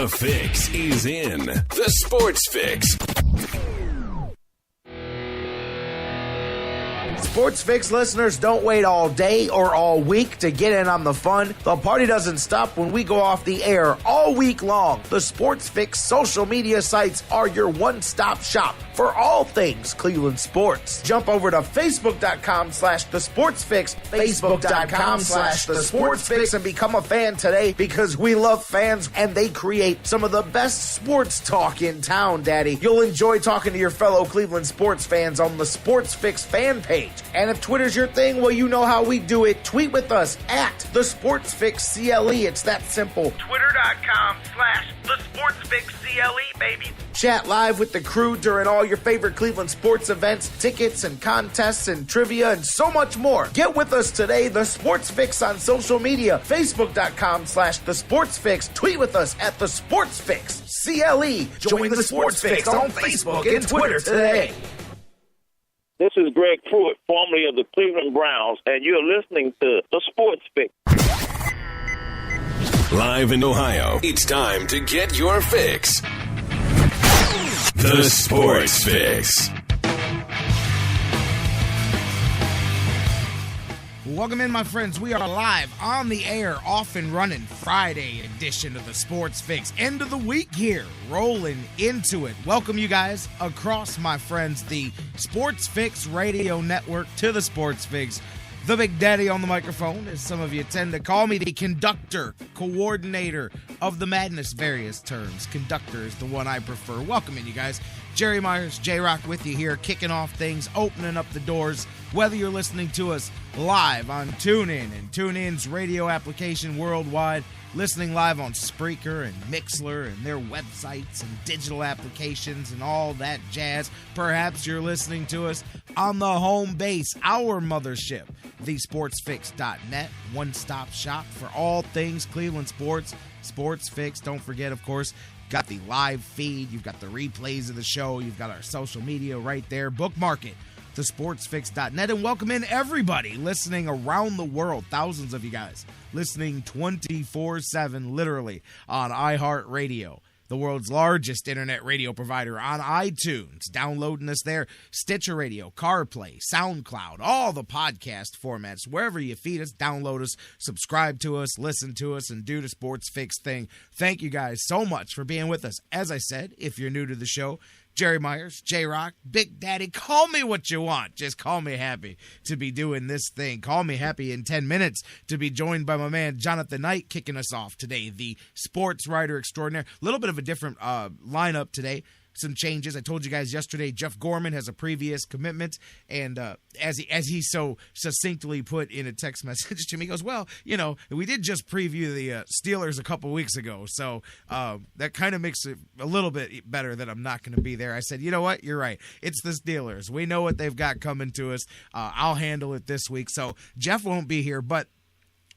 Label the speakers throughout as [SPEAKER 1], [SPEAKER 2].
[SPEAKER 1] The fix is in. The Sports Fix.
[SPEAKER 2] Sports Fix listeners, don't wait all day or all week to get in on the fun. The party doesn't stop when we go off the air all week long. The Sports Fix social media sites are your one-stop shop for all things Cleveland sports. Jump over to Facebook.com/TheSportsFix, Facebook.com/TheSportsFix, and become a fan today because we love fans and they create some of the best sports talk in town, Daddy. You'll enjoy talking to your fellow Cleveland sports fans on the Sports Fix fan page. And if Twitter's your thing, well, you know how we do it. Tweet with us at The Sports Fix CLE. It's that simple. Twitter.com/TheSportsFixCLE, baby. Chat live with the crew during all your favorite Cleveland sports events, tickets and contests and trivia and so much more. Get with us today, The Sports Fix on social media. Facebook.com/TheSportsFix. Tweet with us at The Sports Fix CLE. Join The Sports Fix on Facebook and Twitter today.
[SPEAKER 3] This is Greg Pruitt, formerly of the Cleveland Browns, and you're listening to The Sports Fix.
[SPEAKER 1] Live in Ohio, it's time to get your fix. The Sports Fix.
[SPEAKER 4] Welcome in, my friends. We are live on the air, off and running, Friday edition of the Sports Fix. End of the week here, rolling into it. Welcome you guys across, my friends, the Sports Fix radio network to the Sports Fix. The Big Daddy on the microphone, as some of you tend to call me, the conductor, coordinator of the madness, various terms. Conductor is the one I prefer. Welcome in, you guys. Jerry Myers, J-Rock with you here, kicking off things, opening up the doors. Whether you're listening to us live on TuneIn and TuneIn's radio application worldwide, listening live on Spreaker and Mixler and their websites and digital applications and all that jazz. Perhaps you're listening to us on the home base, our mothership, thesportsfix.net, one-stop shop for all things Cleveland sports. Sports Fix, don't forget, of course, got the live feed, you've got the replays of the show, you've got our social media right there. Bookmark it, thesportsfix.net, and welcome in everybody listening around the world. Thousands of you guys listening 24/7, literally, on iHeartRadio, the world's largest internet radio provider, on iTunes, downloading us there, Stitcher Radio, CarPlay, SoundCloud, all the podcast formats. Wherever you feed us, download us, subscribe to us, listen to us, and do the Sports Fix thing. Thank you guys so much for being with us. As I said, if you're new to the show, Jerry Myers, J-Rock, Big Daddy, call me what you want. Just call me happy to be doing this thing. Call me happy in 10 minutes to be joined by my man Jonathan Knight kicking us off today, the sports writer extraordinaire. A little bit of a different lineup today. Some changes. I told you guys yesterday, Jeff Gorman has a previous commitment, and as he so succinctly put in a text message to me, he goes, well, you know, we did just preview the Steelers a couple weeks ago, so that kind of makes it a little bit better that I'm not going to be there. I said, you know what? You're right. It's the Steelers. We know what they've got coming to us. I'll handle it this week. So Jeff won't be here, but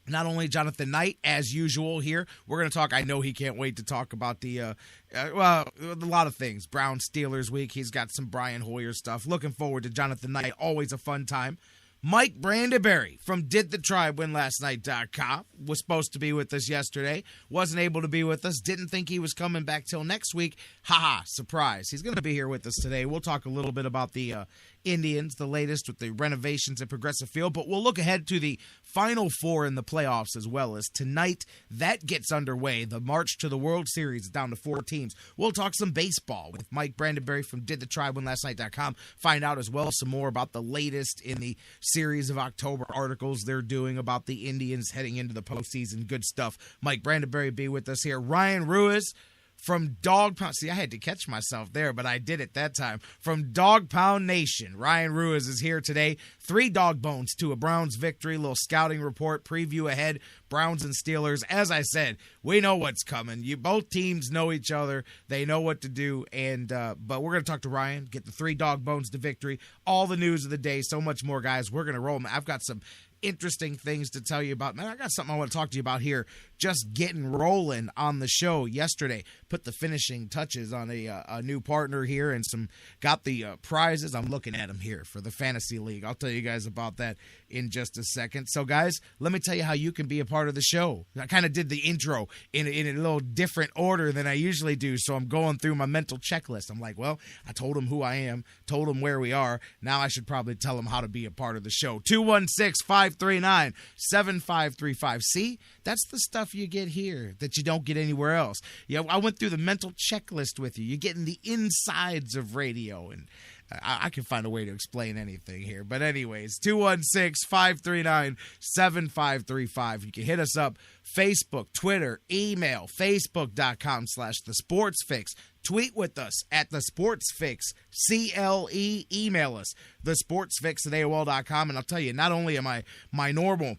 [SPEAKER 4] not only Jonathan Knight, as usual here, we're going to talk. I know he can't wait to talk about a lot of things. Brown Steelers week. He's got some Brian Hoyer stuff. Looking forward to Jonathan Knight. Always a fun time. Mike Brandenberry from DidTheTribeWinLastNight.com was supposed to be with us yesterday. Wasn't able to be with us. Didn't think he was coming back till next week. Haha, surprise. He's going to be here with us today. We'll talk a little bit about the Indians, the latest with the renovations at Progressive Field, but we'll look ahead to the Final Four in the playoffs as well as tonight. That gets underway. The march to the World Series is down to 4 teams. We'll talk some baseball with Mike Brandenberry from DidTheTribeWinLastNight.com. Find out as well some more about the latest in the series of October articles they're doing about the Indians heading into the postseason. Good stuff. Mike Brandenberry be with us here. Ryan Ruiz from Dawg Pound. See, I had to catch myself there, but I did it that time. From Dawg Pound Nation, Ryan Ruiz is here today. 3 Dawg Bones to a Browns victory. Little scouting report, preview ahead. Browns and Steelers. As I said, we know what's coming. Both teams know each other. They know what to do. And but we're going to talk to Ryan, get the 3 Dawg Bones to victory. All the news of the day, so much more, guys. We're going to roll them. I've got some interesting things to tell you about. Man, I got something I want to talk to you about here. Just getting rolling on the show yesterday. Put the finishing touches on a new partner here and got the prizes. I'm looking at them here for the Fantasy League. I'll tell you guys about that in just a second. So, guys, let me tell you how you can be a part of the show. I kind of did the intro in a little different order than I usually do, so I'm going through my mental checklist. I'm like, well, I told them who I am, told them where we are. Now I should probably tell them how to be a part of the show. 216-539-7535. See, that's the stuff you get here that you don't get anywhere else. Yeah, I went through the mental checklist with you. You're getting the insides of radio, and I can find a way to explain anything here. But anyways, 216-539-7535. You can hit us up, Facebook, Twitter, email, facebook.com/thesportsfix. Tweet with us at The Sports Fix, CLE. Email us, thesportsfix@AOL.com. And I'll tell you, not only am I my normal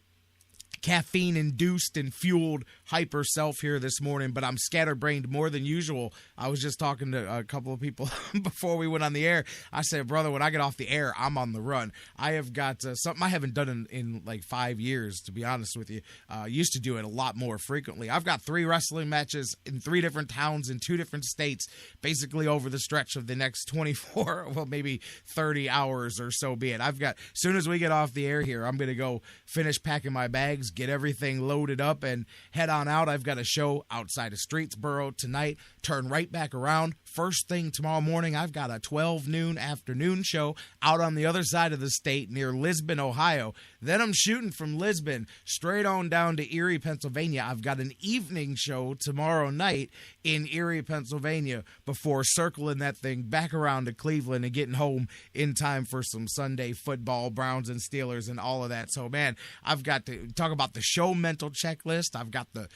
[SPEAKER 4] caffeine-induced and fueled hyper self here this morning, but I'm scatterbrained more than usual. I was just talking to a couple of people before we went on the air. I said, brother, when I get off the air, I'm on the run. I have got something I haven't done in like 5 years, to be honest with you. Used to do it a lot more frequently. I've got 3 wrestling matches in 3 different towns in 2 different states, basically over the stretch of the next 24, well, maybe 30 hours or so be it. As soon as we get off the air here, I'm going to go finish packing my bags, get everything loaded up, and head on out. I've got a show outside of Streetsboro tonight, turn right back around. First thing tomorrow morning, I've got a 12 noon afternoon show out on the other side of the state near Lisbon, Ohio. Then I'm shooting from Lisbon straight on down to Erie, Pennsylvania. I've got an evening show tomorrow night in Erie, Pennsylvania, before circling that thing back around to Cleveland and getting home in time for some Sunday football, Browns and Steelers and all of that. So, man, I've got to talk about the show mental checklist. I've got the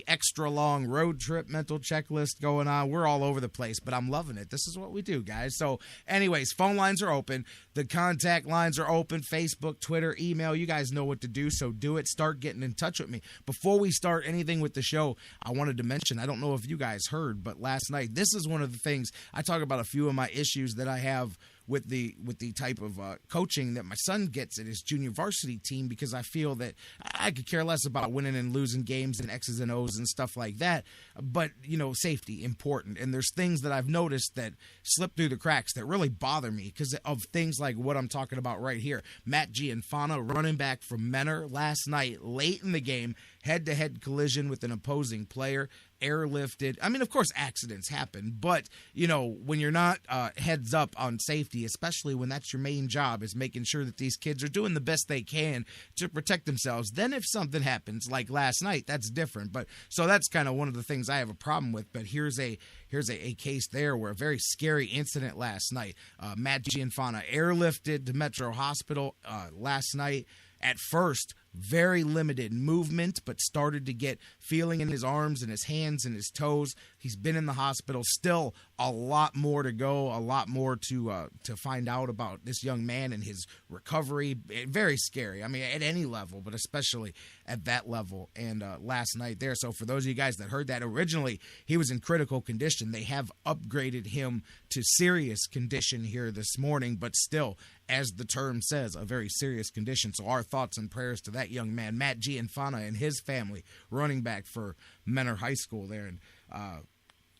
[SPEAKER 4] extra long road trip mental checklist going on. We're all over the place, but I'm loving it. This is what we do, guys. So anyways, phone lines are open. The contact lines are open. Facebook, Twitter, email. You guys know what to do, so do it. Start getting in touch with me. Before we start anything with the show, I wanted to mention, I don't know if you guys heard, but last night, this is one of the things, I talk about a few of my issues that I have with the type of coaching that my son gets at his junior varsity team, because I feel that I could care less about winning and losing games and X's and O's and stuff like that. But, safety, important. And there's things that I've noticed that slip through the cracks that really bother me because of things like what I'm talking about right here. Matt Gianfana, running back from Menor, last night, late in the game, head-to-head collision with an opposing player, airlifted. I mean, of course, accidents happen, but, when you're not heads up on safety, especially when that's your main job, is making sure that these kids are doing the best they can to protect themselves. Then if something happens, like last night, that's different. But so that's kind of one of the things I have a problem with. But here's a case there where a very scary incident last night. Matt Gianfana airlifted to Metro Hospital last night. At first, very limited movement, but started to get feeling in his arms and his hands and his toes. He's been in the hospital. Still a lot more to go, a lot more to find out about this young man and his recovery. Very scary. I mean, at any level, but especially at that level. And last night there. So for those of you guys that heard that, originally he was in critical condition. They have upgraded him to serious condition here this morning, but still, as the term says, a very serious condition. So our thoughts and prayers to that young man, Matt Gianfana, and his family, running back for Menor High School there. And,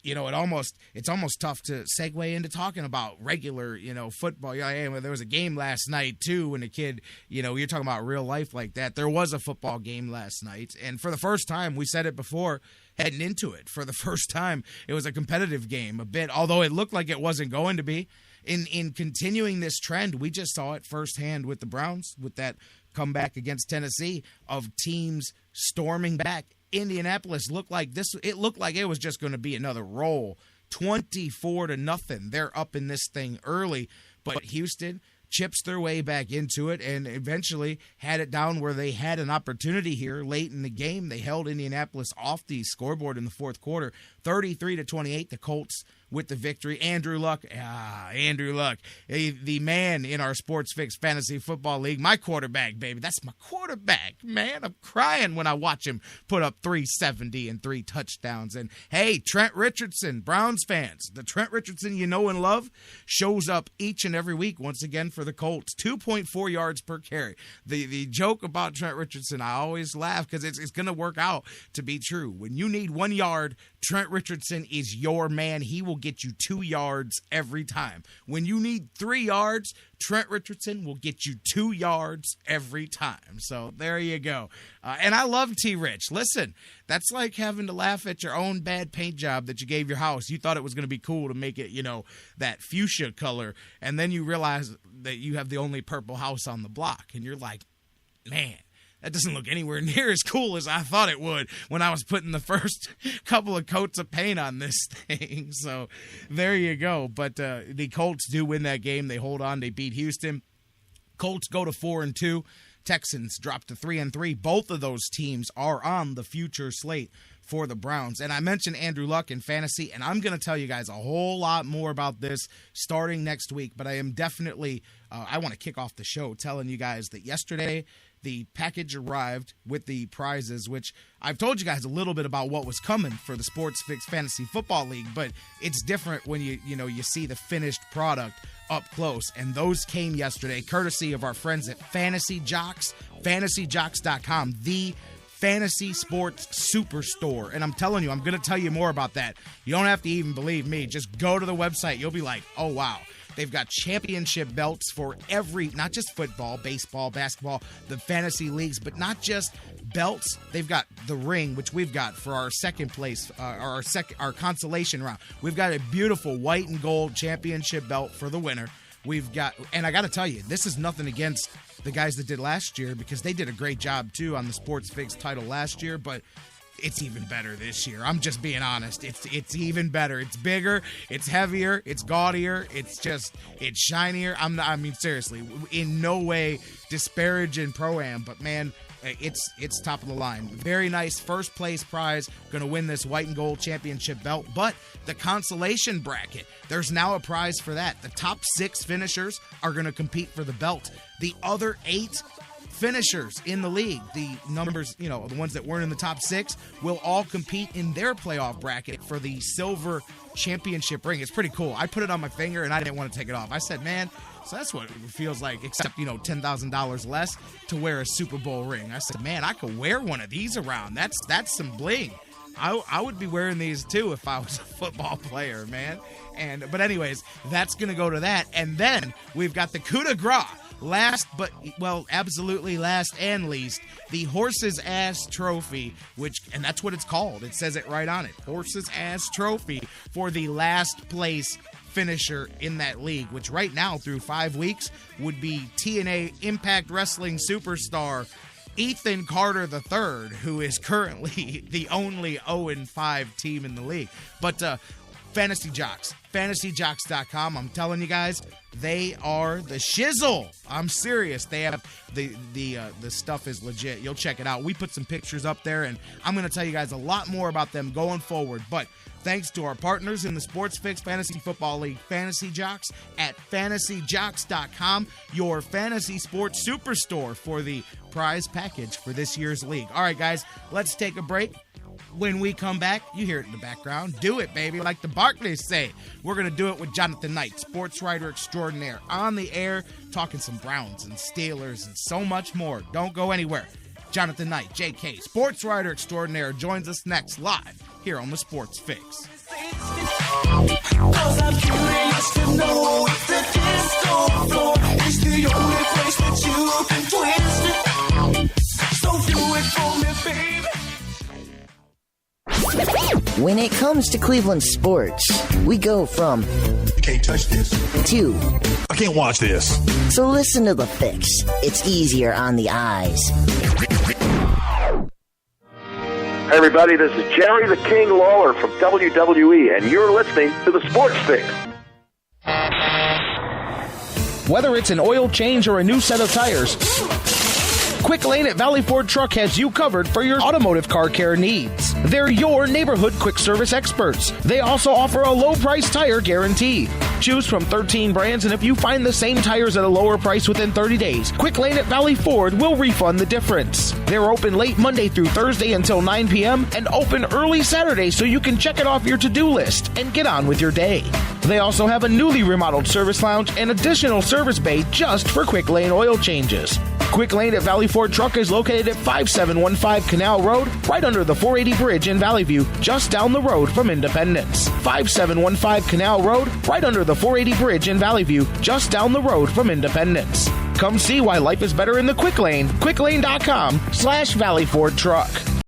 [SPEAKER 4] it's almost tough to segue into talking about regular, football. There was a game last night, too, when a kid, you're talking about real life like that. There was a football game last night. And for the first time, we said it before, heading into it, for the first time, it was a competitive game a bit, although it looked like it wasn't going to be. In continuing this trend, we just saw it firsthand with the Browns, with that comeback against Tennessee, of teams storming back. Indianapolis looked like it was just going to be another roll. 24-0. They're up in this thing early, but Houston chips their way back into it and eventually had it down where they had an opportunity here late in the game. They held Indianapolis off the scoreboard in the fourth quarter, 33-28. The Colts with the victory. Andrew Luck, the man in our Sports Fix Fantasy Football League, my quarterback, baby. That's my quarterback, man. I'm crying when I watch him put up 370 and 3 touchdowns. And, hey, Trent Richardson, Browns fans, the Trent Richardson you know and love shows up each and every week once again for the Colts. 2.4 yards per carry. The joke about Trent Richardson, I always laugh because it's going to work out to be true. When you need 1 yard, Trent Richardson is your man. He will get you 2 yards every time. When you need 3 yards, Trent Richardson will get you 2 yards every time. So there you go. And I love TRich. Listen, that's like having to laugh at your own bad paint job that you gave your house. You thought it was going to be cool to make it, that fuchsia color. And then you realize that you have the only purple house on the block. And you're like, man, that doesn't look anywhere near as cool as I thought it would when I was putting the first couple of coats of paint on this thing. So there you go. But the Colts do win that game. They hold on. They beat Houston. Colts go to 4-2. Texans drop to 3-3. Both of those teams are on the future slate for the Browns. And I mentioned Andrew Luck in fantasy, and I'm going to tell you guys a whole lot more about this starting next week. But I am definitely, I want to kick off the show telling you guys that yesterday the package arrived with the prizes, which I've told you guys a little bit about what was coming for the Sports Fix Fantasy Football League, but it's different when you see the finished product up close. And those came yesterday, courtesy of our friends at Fantasy Jocks, fantasyjocks.com, the fantasy sports superstore. And I'm telling you, I'm going to tell you more about that. You don't have to even believe me. Just go to the website. You'll be like, oh, wow. They've got championship belts for not just football, baseball, basketball, the fantasy leagues, but not just belts. They've got the ring, which we've got for our second place, our consolation round. We've got a beautiful white and gold championship belt for the winner. We've got, and I got to tell you, this is nothing against the guys that did last year because they did a great job too on the Sports Fix title last year, but it's even better this year. I'm just being honest. It's even better. It's bigger. It's heavier. It's gaudier. It's shinier. I mean, seriously, in no way disparaging Pro-Am, but man, it's top of the line. Very nice first place prize. Going to win this white and gold championship belt. But the consolation bracket, there's now a prize for that. The top 6 finishers are going to compete for the belt. The other 8 finishers in the league, the numbers, the ones that weren't in the top 6, will all compete in their playoff bracket for the silver championship ring. It's pretty cool. I put it on my finger and I didn't want to take it off. I said, man, so that's what it feels like, except, $10,000 less to wear a Super Bowl ring. I said, man, I could wear one of these around. That's some bling. I would be wearing these too if I was a football player, man. But anyways, that's going to go to that. And then we've got the coup de grace. Absolutely last and least, the Horse's Ass Trophy, and that's what it's called. It says it right on it. Horse's Ass Trophy for the last place finisher in that league, which right now through 5 weeks would be TNA Impact Wrestling superstar Ethan Carter III, who is currently the only 0-5 team in the league. But Fantasy Jocks, fantasyjocks.com. I'm telling you guys, they are the shizzle. I'm serious. They have the stuff is legit. You'll check it out. We put some pictures up there, and I'm going to tell you guys a lot more about them going forward. But thanks to our partners in the Sports Fix Fantasy Football League, Fantasy Jocks at fantasyjocks.com, your fantasy sports superstore for the prize package for this year's league. All right, guys, let's take a break. When we come back, you hear it in the background. Do it, baby, like the Barclays say. We're going to do it with Jonathan Knight, sports writer extraordinaire, on the air, talking some Browns and Steelers and so much more. Don't go anywhere. Jonathan Knight, JK, sports writer extraordinaire, joins us next live here on the Sports Fix.
[SPEAKER 5] When it comes to Cleveland sports, we go from
[SPEAKER 6] "You can't touch this"
[SPEAKER 5] to
[SPEAKER 6] "I can't watch this."
[SPEAKER 5] So listen to The Fix. It's easier on the eyes.
[SPEAKER 3] Hey everybody, this is Jerry the King Lawler from WWE, and you're listening to the Sports Fix.
[SPEAKER 7] Whether it's an oil change or a new set of tires,
[SPEAKER 4] Quick Lane at Valley Ford Truck has you covered for your automotive car care needs. They're your neighborhood quick service experts. They also offer a low price tire guarantee. Choose from 13 brands, and if you find the same tires at a lower price within 30 days, Quick Lane at Valley Ford will refund the difference. They're open late Monday through Thursday until 9 p.m. and open early Saturday so you can check it off your to-do list and get on with your day. They also have a newly remodeled service lounge and additional service bay just for Quick Lane oil changes. Quick Lane at Valley Ford Truck is located at 5715 Canal Road, right under the 480 bridge in Valley View, just down the road from Independence. 5715 Canal Road, right under the 480 bridge in Valley View, just down the road from Independence. Come see why life is better in the Quick Lane. QuickLane.com/Valley Ford Truck.